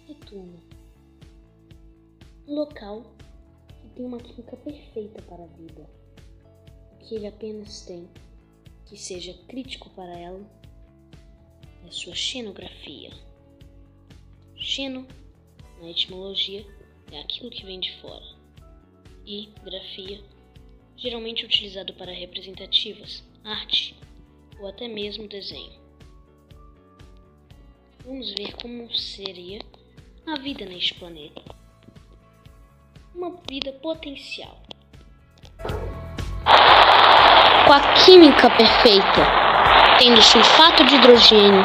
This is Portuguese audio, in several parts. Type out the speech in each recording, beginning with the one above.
Netuno, um local que tem uma química perfeita para a vida. O que ele apenas tem que seja crítico para ela é sua xenografia. Xeno, na etimologia, é aquilo que vem de fora, e grafia, geralmente utilizado para representativas, arte ou até mesmo desenho. Vamos ver como seria a vida neste planeta. Uma vida potencial. Com a química perfeita, tendo sulfato de hidrogênio,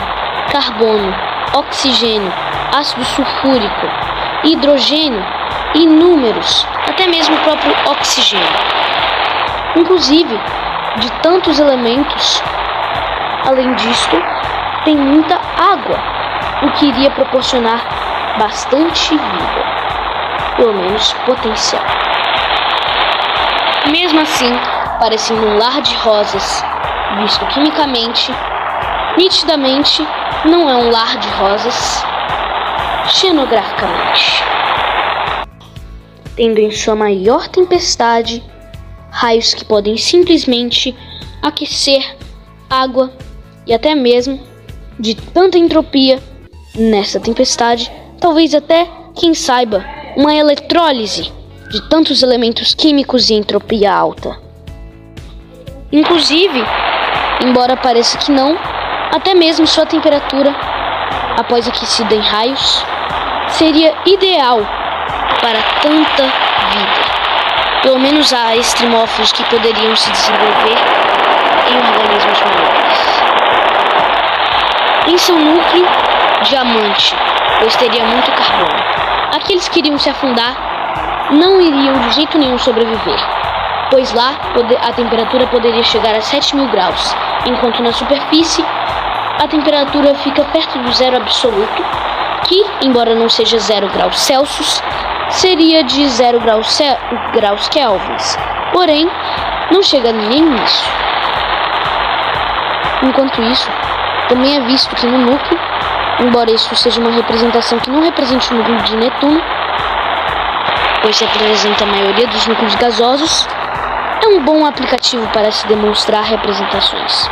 carbono, oxigênio, ácido sulfúrico, hidrogênio e inúmeros, até mesmo o próprio oxigênio. Inclusive, de tantos elementos, além disto, tem muita água, o que iria proporcionar bastante vida, pelo menos potencial. Mesmo assim, parecendo um lar de rosas, visto quimicamente, nitidamente não é um lar de rosas, xenograficamente. Tendo em sua maior tempestade, raios que podem simplesmente aquecer água e até mesmo, de tanta entropia nessa tempestade, talvez até, quem saiba, uma eletrólise de tantos elementos químicos e entropia alta. Inclusive, embora pareça que não, até mesmo sua temperatura, após aquecida em raios, seria ideal para tanta vida. Pelo menos há extremófilos que poderiam se desenvolver em organismos maiores. Em seu núcleo, diamante, pois teria muito carbono. Aqueles que iriam se afundar não iriam de jeito nenhum sobreviver, pois lá a temperatura poderia chegar a 7.000 graus, enquanto na superfície a temperatura fica perto do zero absoluto, que, embora não seja 0 graus Celsius, seria de 0 graus Kelvins, porém não chega nem nisso. Enquanto isso, também é visto que no núcleo, embora isso seja uma representação que não represente o núcleo de Netuno, pois representa a maioria dos núcleos gasosos, é um bom aplicativo para se demonstrar representações.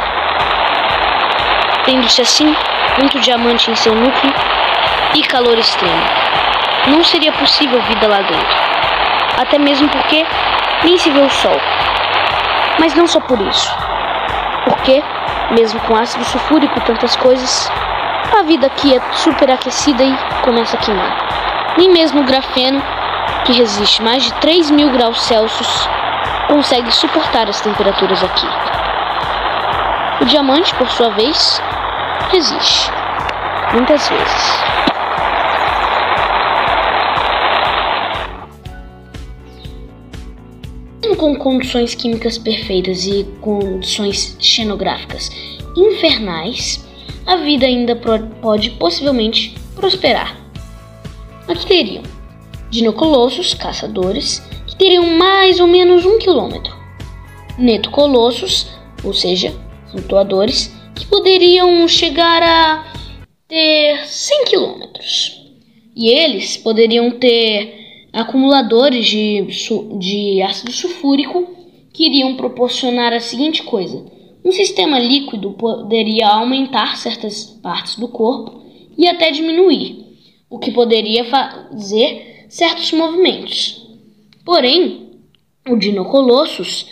Tendo-se assim muito diamante em seu núcleo e calor extremo, não seria possível vida lá dentro, até mesmo porque nem se vê o sol. Mas não só por isso, porque, mesmo com ácido sulfúrico e tantas coisas, a vida aqui é superaquecida e começa a queimar. Nem mesmo o grafeno, que resiste mais de 3.000 graus Celsius, consegue suportar as temperaturas aqui. O diamante, por sua vez, resiste, muitas vezes. Com condições químicas perfeitas e condições xenográficas infernais, a vida ainda pode possivelmente prosperar. Aqui teriam dinocolossos, caçadores, que teriam mais ou menos 1 quilômetro. Netocolossos, ou seja, flutuadores, que poderiam chegar a ter 100 quilômetros. E eles poderiam ter acumuladores de ácido sulfúrico que iriam proporcionar a seguinte coisa: um sistema líquido poderia aumentar certas partes do corpo e até diminuir, o que poderia fazer certos movimentos. Porém, os dinocolossos,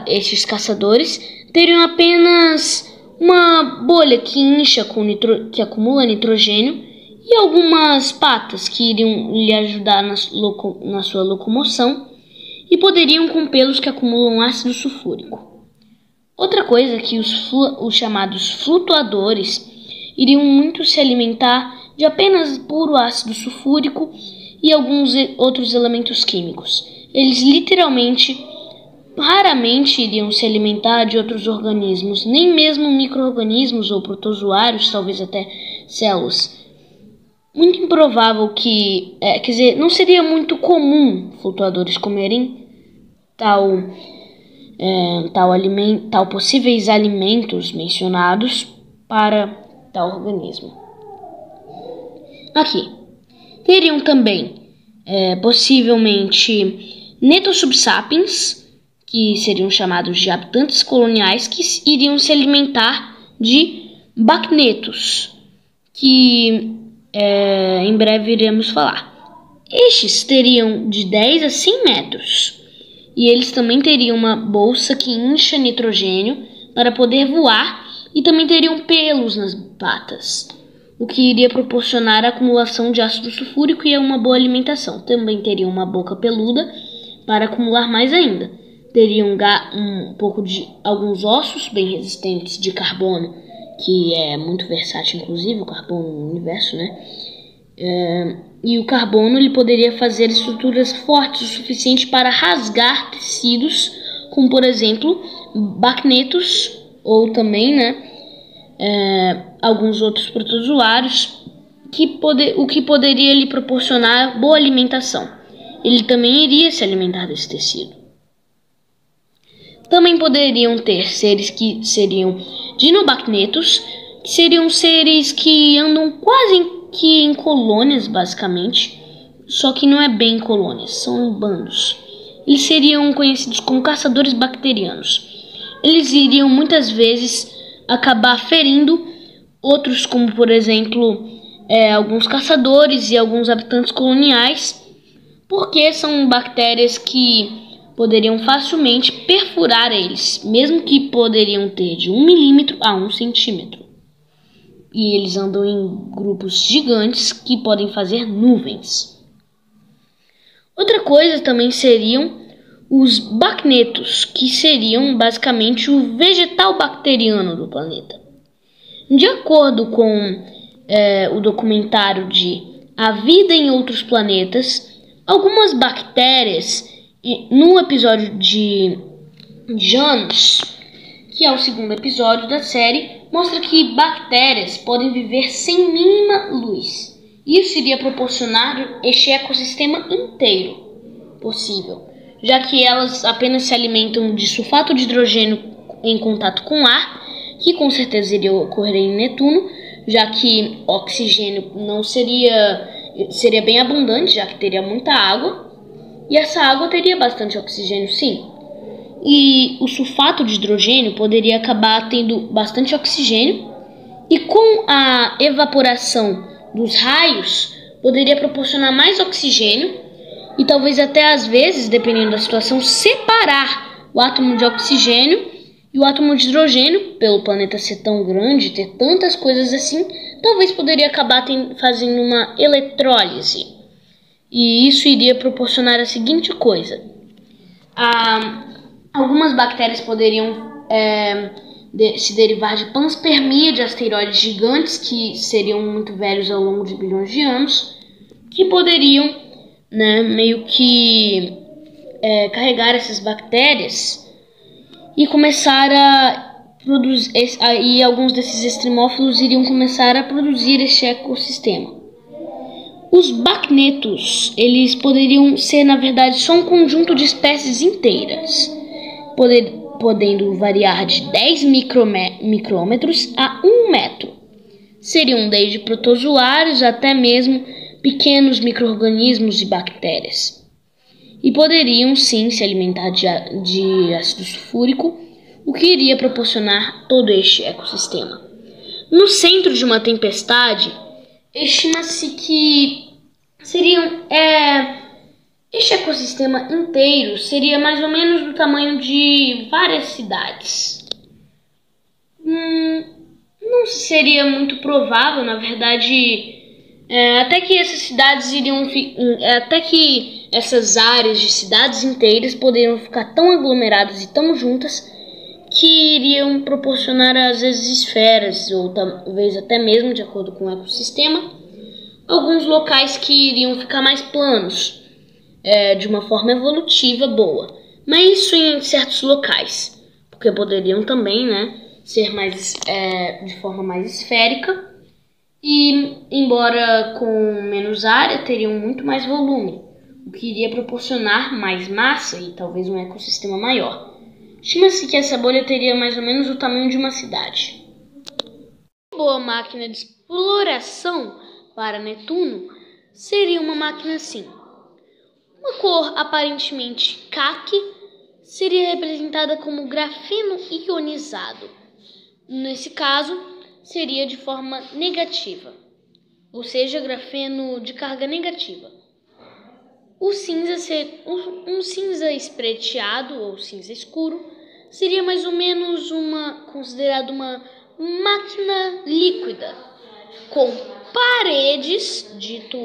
estes caçadores, teriam apenas uma bolha que incha que acumula nitrogênio e algumas patas que iriam lhe ajudar na sua locomoção e poderiam com pelos que acumulam ácido sulfúrico. Outra coisa é que os chamados flutuadores iriam muito se alimentar de apenas puro ácido sulfúrico e alguns outros elementos químicos. Eles raramente iriam se alimentar de outros organismos, nem mesmo micro-organismos ou protozoários, talvez até células. Muito improvável que, não seria muito comum flutuadores comerem tal possíveis alimentos mencionados para tal organismo. Aqui, Teriam também, possivelmente, Netosubsapiens, que seriam chamados de habitantes coloniais, que iriam se alimentar de Bacnetos, que em breve iremos falar. Estes teriam de 10 a 100 metros, e eles também teriam uma bolsa que incha nitrogênio para poder voar, e também teriam pelos nas patas, o que iria proporcionar a acumulação de ácido sulfúrico e uma boa alimentação. Também teriam uma boca peluda para acumular mais ainda. Teriam um pouco de alguns ossos bem resistentes de carbono, que é muito versátil, inclusive o carbono no universo, né? E o carbono ele poderia fazer estruturas fortes o suficiente para rasgar tecidos, como por exemplo bacnetos, ou também, alguns outros protozoários, o que poderia lhe proporcionar boa alimentação. Ele também iria se alimentar desse tecido. Também poderiam ter seres que seriam dinobacnetos, que seriam seres que andam quase que em colônias, basicamente, só que não é bem colônias, são em bandos. Eles seriam conhecidos como caçadores bacterianos. Eles iriam muitas vezes acabar ferindo outros, como por exemplo, alguns caçadores e alguns habitantes coloniais, porque são bactérias que poderiam facilmente perfurar eles, mesmo que poderiam ter de 1 milímetro a 1 centímetro. E eles andam em grupos gigantes que podem fazer nuvens. Outra coisa também seriam os bacnetos, que seriam basicamente o vegetal bacteriano do planeta. De acordo com o documentário de A Vida em Outros Planetas, algumas bactérias, no episódio de Janus, que é o segundo episódio da série, mostra que bactérias podem viver sem mínima luz. Isso iria proporcionar este ecossistema inteiro possível, já que elas apenas se alimentam de sulfato de hidrogênio em contato com ar, que com certeza iria ocorrer em Netuno, já que oxigênio não seria bem abundante, já que teria muita água, e essa água teria bastante oxigênio, sim. E o sulfato de hidrogênio poderia acabar tendo bastante oxigênio, e com a evaporação dos raios poderia proporcionar mais oxigênio, e talvez até às vezes, dependendo da situação, separar o átomo de oxigênio e o átomo de hidrogênio. Pelo planeta ser tão grande, ter tantas coisas assim, talvez poderia acabar fazendo uma eletrólise. E isso iria proporcionar a seguinte coisa: algumas bactérias poderiam se derivar de panspermia de asteroides gigantes que seriam muito velhos ao longo de bilhões de anos, que poderiam meio que carregar essas bactérias e começar a produzir, e alguns desses extremófilos iriam começar a produzir este ecossistema. Os bacnetos, eles poderiam ser, na verdade, só um conjunto de espécies inteiras, podendo variar de 10 micrômetros a 1 metro. Seriam desde protozoários até mesmo pequenos micro-organismos e bactérias. E poderiam sim se alimentar de ácido sulfúrico, o que iria proporcionar todo este ecossistema. No centro de uma tempestade, estima-se que este ecossistema inteiro seria mais ou menos do tamanho de várias cidades. Não seria muito provável, na verdade, até que essas áreas de cidades inteiras poderiam ficar tão aglomeradas e tão juntas que iriam proporcionar às vezes esferas, ou talvez até mesmo, de acordo com o ecossistema, alguns locais que iriam ficar mais planos, de uma forma evolutiva boa. Mas isso em certos locais, porque poderiam também ser mais, de forma mais esférica, e embora com menos área, teriam muito mais volume, o que iria proporcionar mais massa e talvez um ecossistema maior. Estima-se que essa bolha teria mais ou menos o tamanho de uma cidade. Uma boa máquina de exploração para Netuno seria uma máquina assim. Uma cor aparentemente caqui seria representada como grafeno ionizado. Nesse caso, seria de forma negativa, ou seja, grafeno de carga negativa. O cinza um cinza espreteado ou cinza escuro seria mais ou menos considerado uma máquina líquida com paredes, dito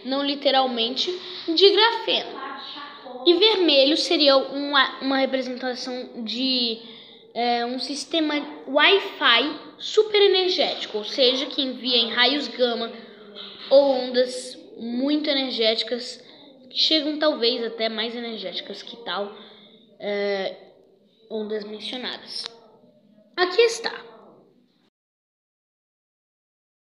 não literalmente, de grafeno. E vermelho seria uma representação de um sistema Wi-Fi superenergético, ou seja, que envia em raios gama ou ondas muito energéticas, que chegam talvez até mais energéticas que tal ondas mencionadas. Aqui está.